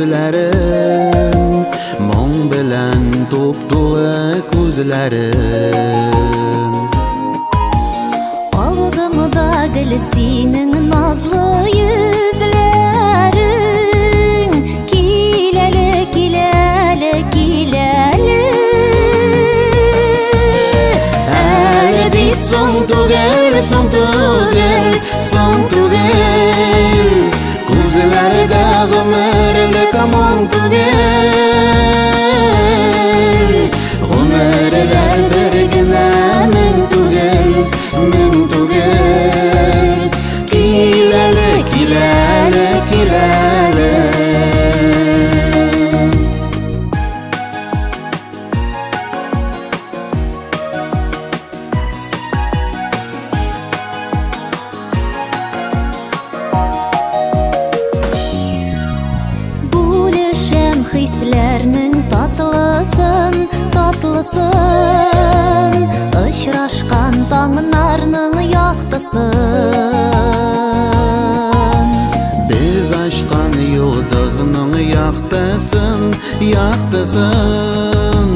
сүзләрем, моң белән туп-тулы күзләрем. Алдымда гел синең назлы йөзләрең, киләле, киләле, киләле. Әле бит соң түгел, соң түгел, соң түгел, күзләрдә гомерлек моң түгел. Гомерләр бер генә мең түгел, киләле, киләле, киләле. Бүлешәм хисләрнең татлысын, татлысын, очрашкан таңнарның яктысын. Biz açqan yıldızının yaxtasın, yaxtasın,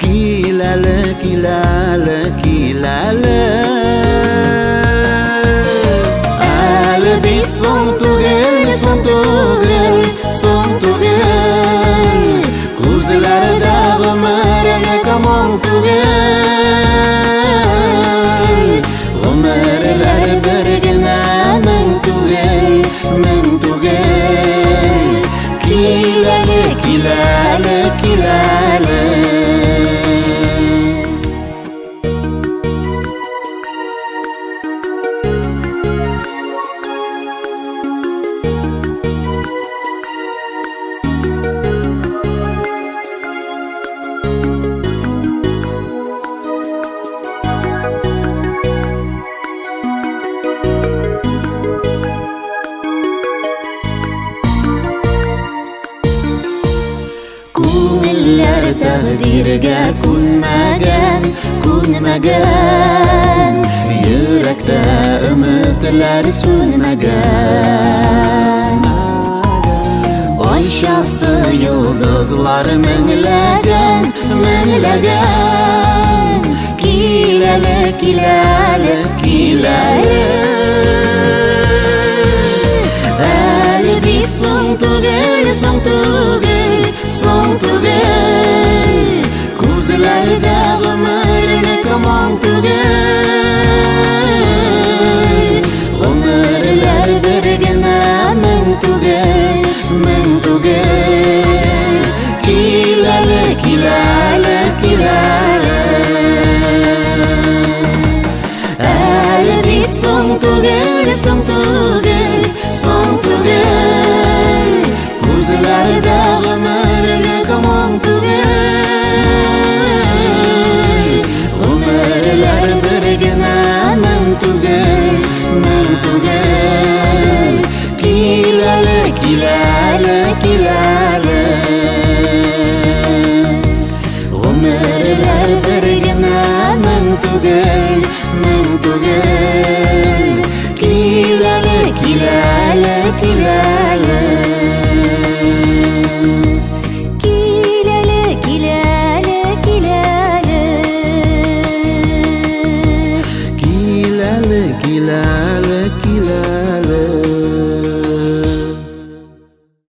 kilələ, kilələ, kilələ. Əli bit son tugel, son tugel, son tugel, kuzlərdə gümərlik aman tugel. Gümərlər bir günə mən tugel, kilale, kilale, kilale. Күңелләр тәкъдиргә күнмәгән, күнмәгән, Йөрәктә өметләр сүнмәгән. Айчасы Йолдызлар меңләгән, меңләгән, киләле, киләле, киләле. Әле бит соң түгел, соң түгел, соң түгел, Күзләрдә гомерлек моң түгел. Гомерләр бер генә мең түгел, киләле, киләле, киләле. әле бит соң түгел, соң түгел, соң түгел, Күзләрдә гомерлек моң түгел. Гомерләр бер генә мең түгел, киләле, киләле.